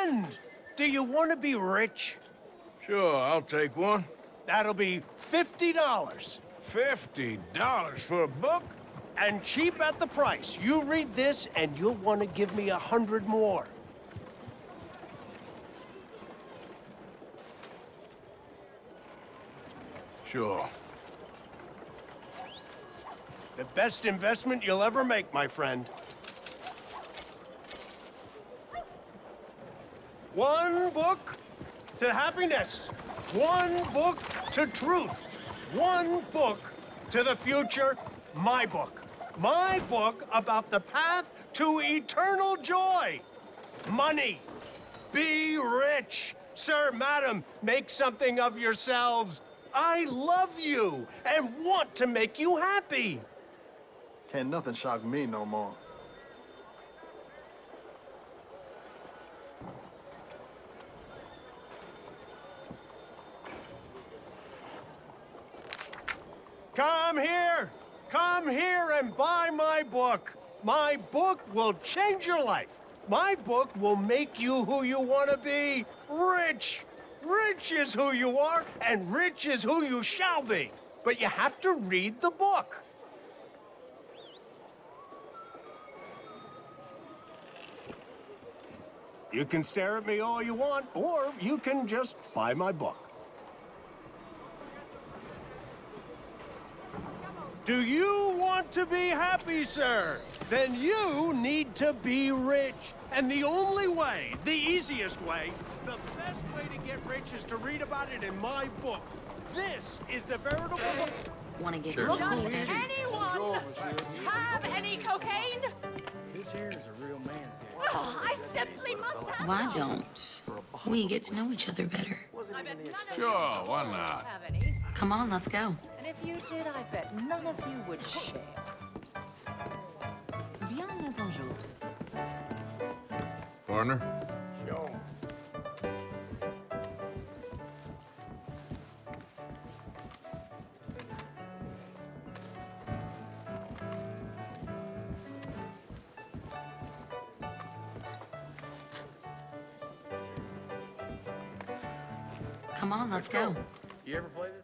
friend! Do you want to be rich? Sure, I'll take one. That'll be $50. $50 for a book? And cheap at the price. You read this and you'll want to give me 100 more. Sure. The best investment you'll ever make, my friend. One book to happiness. One book to truth. One book to the future. My book. My book about the path to eternal joy. Money. Be rich. Sir, madam, make something of yourselves. I love you and want to make you happy. Can't nothing shock me no more. Come here! Come here and buy my book. My book will change your life. My book will make you who you want to be. Rich! Rich is who you are, and rich is who you shall be. But you have to read the book. You can stare at me all you want, or you can just buy my book. Do you want to be happy, sir? Then you need to be rich. And the only way, the easiest way, the best way to get rich is to read about it in my book. This is the veritable book. Want to get Sure. drunk? Does anyone have any cocaine? This here is a real man's game. Oh, I simply must have Why some. don't we get to know each other better? I bet none of Sure, you why not? have any. Come on, let's go. And if you did, I bet none of you would share. Bien le bonjour. Partner? Sure. Come on, let's go. You ever play this?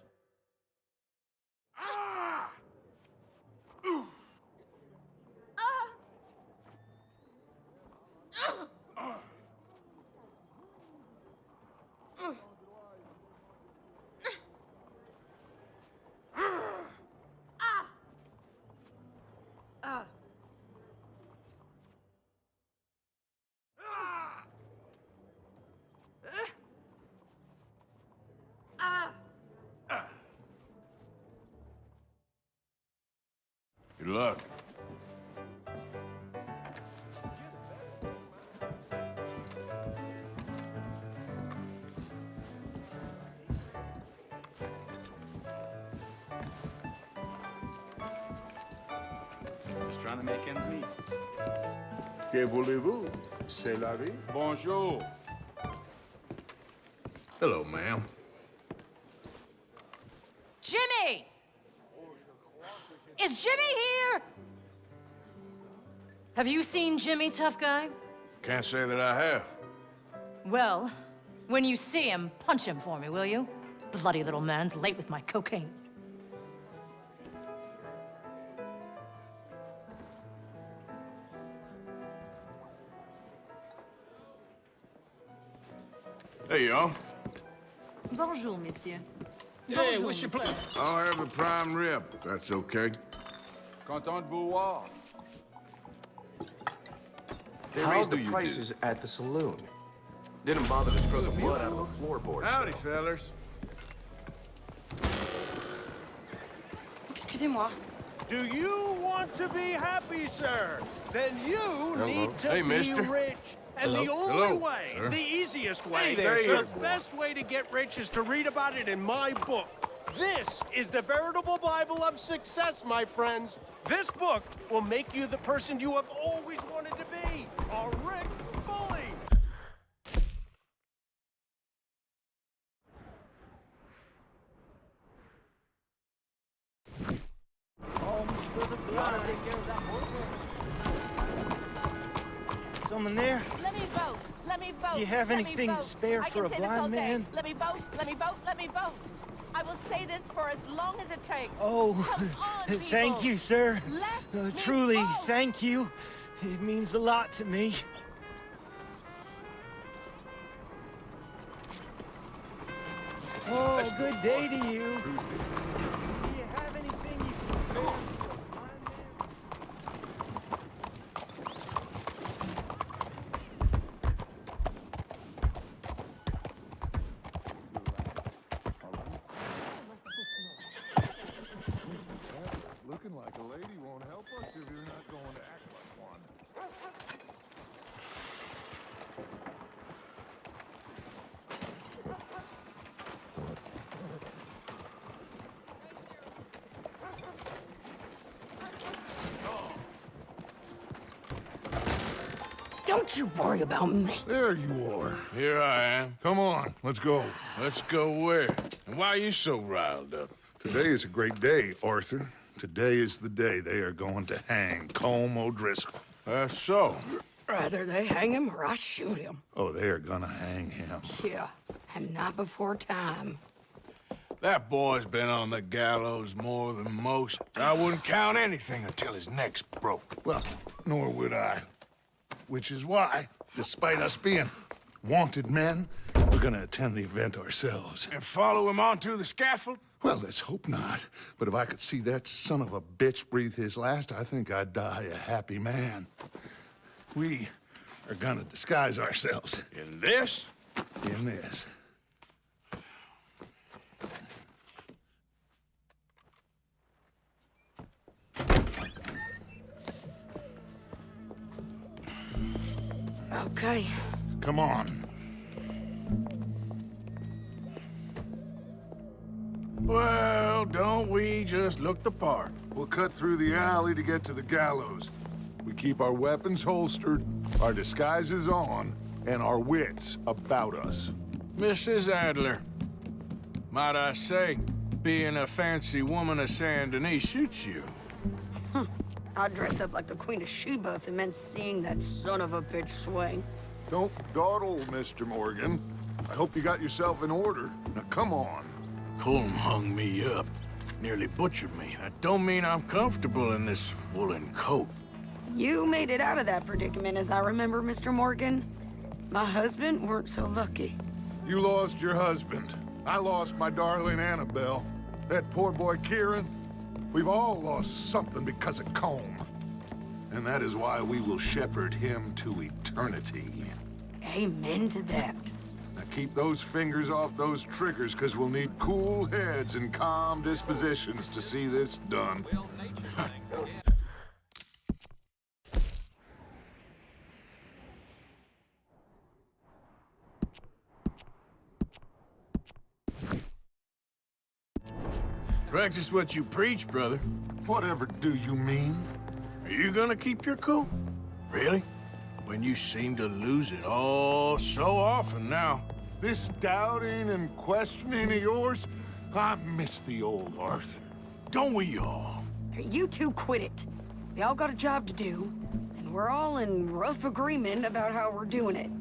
Good luck. Just trying to make ends meet. Que voulez-vous? C'est la vie. Bonjour. Hello, ma'am. Jimmy! Is Jimmy here? Have you seen Jimmy, tough guy? Can't say that I have. Well, when you see him, punch him for me, will you? Bloody little man's late with my cocaine. Hey, y'all. Bonjour, monsieur. Hey, what's your plan? I'll have a prime rib. That's okay. Content de vous voir. They How's raised the the prices at the saloon? Didn't bother to scrub the blood out of the floorboards. Howdy, fellas. Excusez-moi. Do you want to be happy, sir? Then you need to Hey, be mister. rich. And the only Hello, way, sir. the easiest way, Hey there, the sir. best way to get rich is to read about it in my book. This is the veritable Bible of success, my friends. This book will make you the person you have always wanted to be, a rich bully. Someone there? Let me vote. Let me vote. You have Let me anything vote. spare I for can a say this all blind day. man? Let me vote. Let me vote. Let me vote. Let me vote. I will say this for as long as it takes. Oh, Come on, thank people. you, sir. Let me Truly, vote. thank you. It means a lot to me. Oh, good day to you. Do you have anything you can spare for a blind man? Looking like a lady won't help us if you're not going to act like one. Don't you worry about me. There you are. Here I am. Come on, let's go. Let's go where? And why are you so riled up? Today is a great day, Arthur. Today is the day they are going to hang Colm O'Driscoll. That's so. Rather they hang him or I shoot him. Oh, they are gonna hang him. Yeah, and not before time. That boy's been on the gallows more than most. I wouldn't count anything until his neck's broke. Well, nor would I. Which is why, despite us being wanted men, we're gonna attend the event ourselves. And follow him onto the scaffold? Well, let's hope not. But if I could see that son of a bitch breathe his last, I think I'd die a happy man. We are gonna disguise ourselves. In this? In this. Okay. Come on. Well, don't we just look the part? We'll cut through the alley to get to the gallows. We keep our weapons holstered, our disguises on, and our wits about us. Mrs. Adler, might I say, being a fancy woman of Saint Denis suits you. I'd dress up like the Queen of Sheba if it meant seeing that son of a bitch swing. Don't dawdle, Mr. Morgan. I hope you got yourself in order. Now, come on. Colm hung me up, nearly butchered me. That don't mean I'm comfortable in this woolen coat. You made it out of that predicament, as I remember, Mr. Morgan. My husband weren't so lucky. You lost your husband. I lost my darling Annabelle. That poor boy Kieran. We've all lost something because of Colm. And that is why we will shepherd him to eternity. Amen to that. Now keep those fingers off those triggers, because we'll need cool heads and calm dispositions to see this done. Practice what you preach, brother. Whatever do you mean? Are you gonna keep your cool? Really? When you seem to lose it all so often now. This doubting and questioning of yours, I miss the old Arthur. Don't we all? You two quit it. We all got a job to do, and we're all in rough agreement about how we're doing it.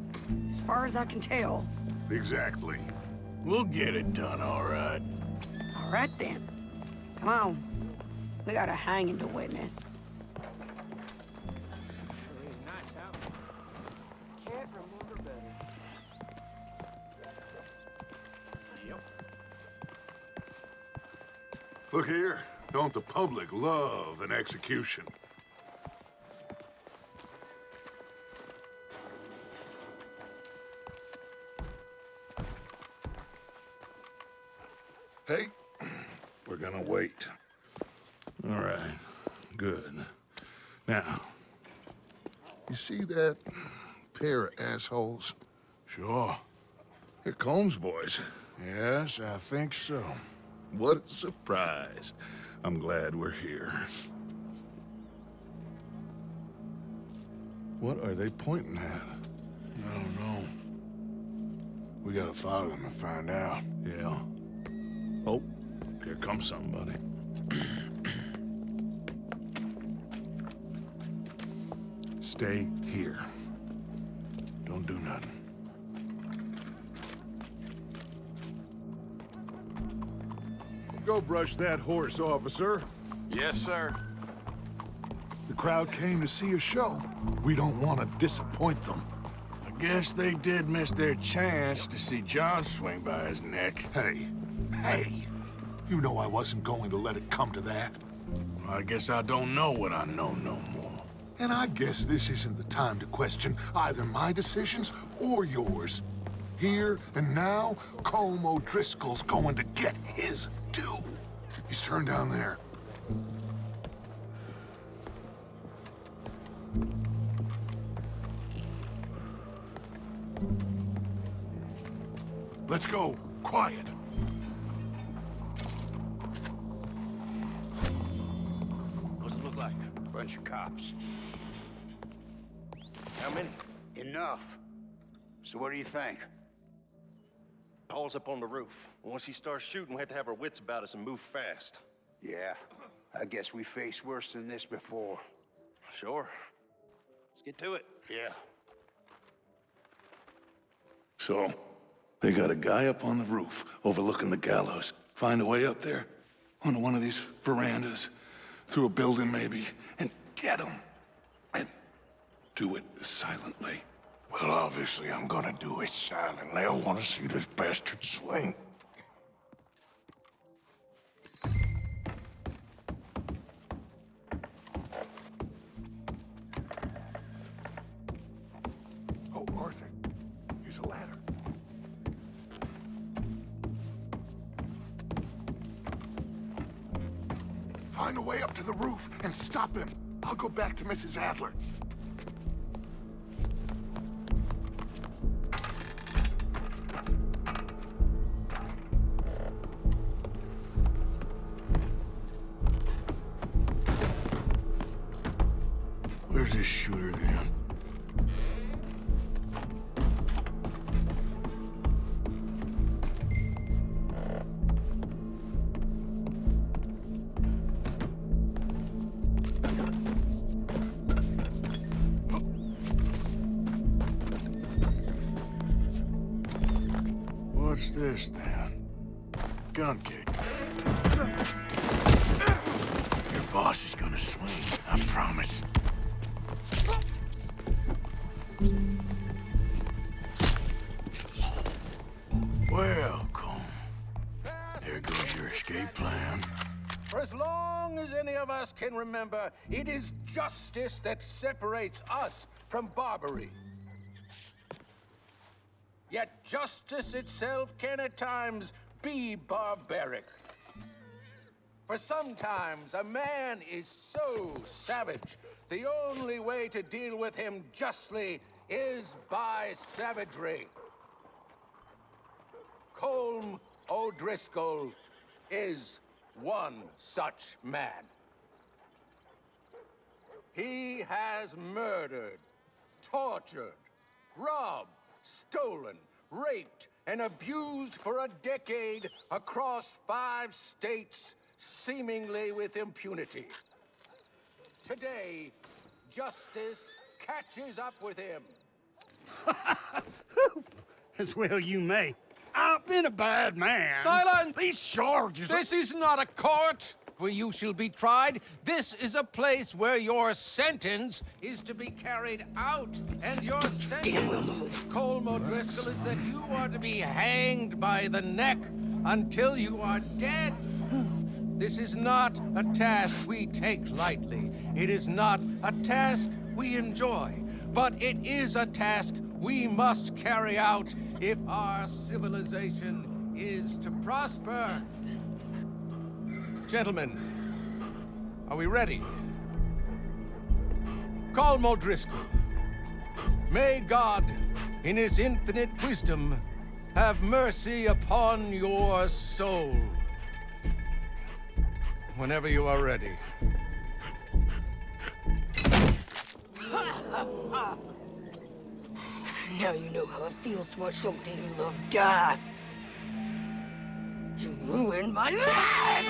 As far as I can tell. Exactly. We'll get it done, all right. All right, then. Come on. We got a hanging to witness. Look here, don't the public love an execution? Hey, we're gonna wait. All right, good. Now, you see that pair of assholes? Sure. They're Colm's boys. Yes, I think so. What a surprise. I'm glad we're here. What are they pointing at? I don't know. We gotta follow them and find out. Yeah. Oh, here comes somebody. Stay here. Don't do nothing. Go brush that horse, officer. Yes, sir. The crowd came to see a show. We don't want to disappoint them. I guess they did miss their chance to see John swing by his neck. Hey, you know I wasn't going to let it come to that. I guess I don't know what I know no more. And I guess this isn't the time to question either my decisions or yours. Here and now, Colm O'Driscoll's going to get his due. He's turned down there. Let's go. Quiet. What's it look like? Bunch of cops. How many? Enough. So what do you think? Paul's up on the roof. Once he starts shooting, we have to have our wits about us and move fast. Yeah, I guess we faced worse than this before. Sure. Let's get to it. Yeah. So, they got a guy up on the roof overlooking the gallows. Find a way up there, onto one of these verandas, through a building maybe, and get him. And do it silently. Well, obviously I'm gonna do it silently. I want to see this bastard swing. Oh, Arthur, use a ladder. Find a way up to the roof and stop him. I'll go back to Mrs. Adler. Where's this shooter then? What's this then? Gun kick. Your boss is gonna swing, I promise. Well, Colm, there goes your escape plan. For as long as any of us can remember, it is justice that separates us from Barbary. Yet justice itself can at times be barbaric. For sometimes a man is so savage, the only way to deal with him justly is by savagery. Colm O'Driscoll is one such man. He has murdered, tortured, robbed, stolen, raped, and abused for a decade across 5 states, seemingly with impunity. Today, justice catches up with him. As well you may. I've been a bad man. Silence! These charges are... This is not a court where you shall be tried. This is a place where your sentence is to be carried out. And your sentence, Colm O'Driscoll, is that you are to be hanged by the neck until you are dead. This is not a task we take lightly. It is not a task we enjoy. But it is a task we must carry out if our civilization is to prosper. Gentlemen, are we ready? Colm O'Driscoll, may God, in his infinite wisdom, have mercy upon your soul. Whenever you are ready. Now you know how it feels to watch somebody you love die. You ruined my life!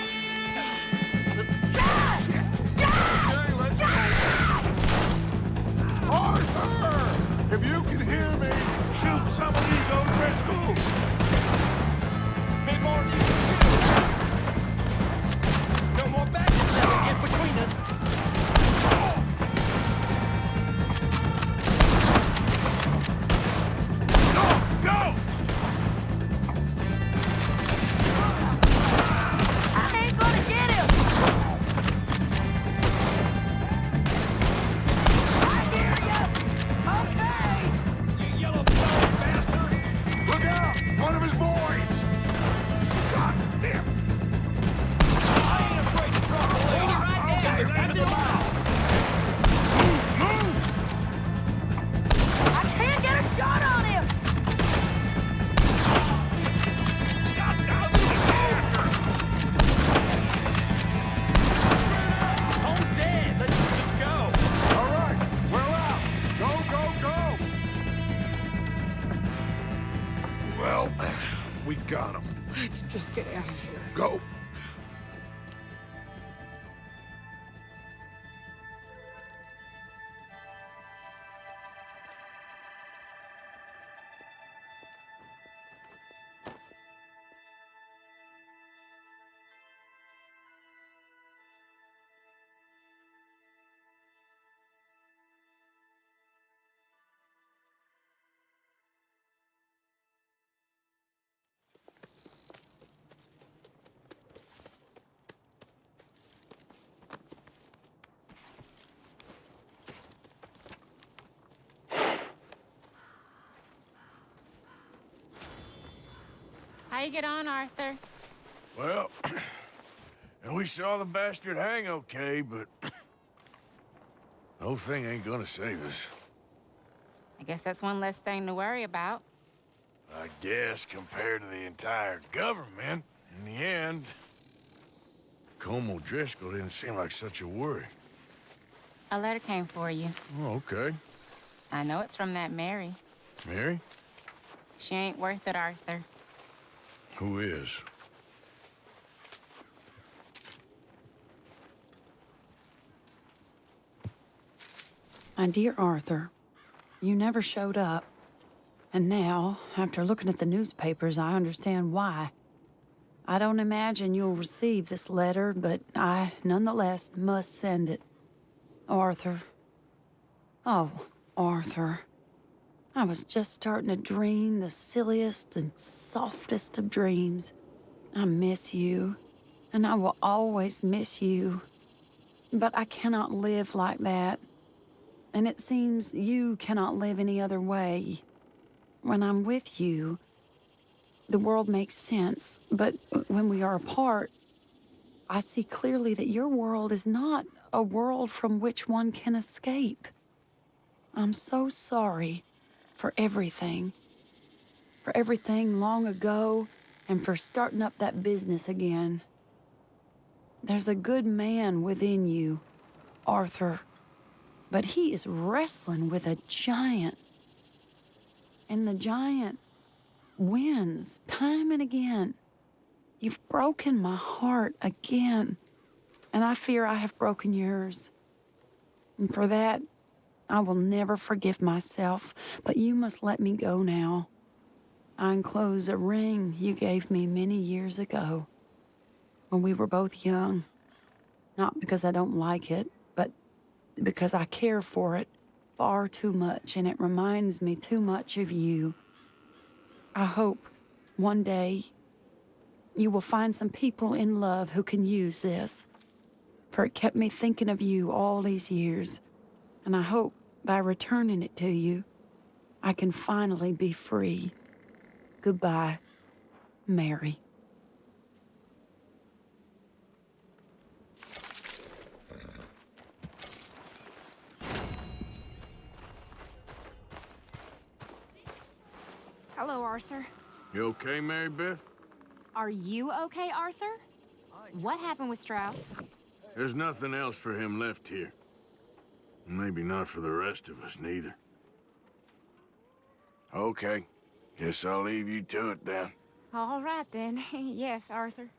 Arthur! If you can hear me, shoot some of these O'Driscolls! Big more than you can shoot! We got him. Let's just get out of here. Go. How you get on, Arthur? Well, and we saw the bastard hang okay, but the whole thing ain't gonna save us. I guess that's one less thing to worry about. I guess compared to the entire government, in the end, Colm O'Driscoll didn't seem like such a worry. A letter came for you. Oh, okay. I know it's from that Mary. Mary? She ain't worth it, Arthur. Who is? My dear Arthur, you never showed up. And now, after looking at the newspapers, I understand why. I don't imagine you'll receive this letter, but I, nonetheless, must send it. Arthur. Oh, Arthur. I was just starting to dream the silliest and softest of dreams. I miss you, and I will always miss you. But I cannot live like that. And it seems you cannot live any other way. When I'm with you, the world makes sense. But when we are apart, I see clearly that your world is not a world from which one can escape. I'm so sorry for everything. For everything long ago, and for starting up that business again. There's a good man within you, Arthur. But he is wrestling with a giant. And the giant wins time and again. You've broken my heart again. And I fear I have broken yours. And for that, I will never forgive myself. But you must let me go now. I enclose a ring you gave me many years ago, when we were both young. Not because I don't like it, but because I care for it far too much, and it reminds me too much of you. I hope one day you will find some people in love who can use this, for it kept me thinking of you all these years, and I hope by returning it to you, I can finally be free. Goodbye, Mary. Hello, Arthur. You okay, Mary Beth? Are you okay, Arthur? What happened with Strauss? There's nothing else for him left here. Maybe not for the rest of us, neither. Okay. Guess I'll leave you to it then. All right, then. Yes, Arthur.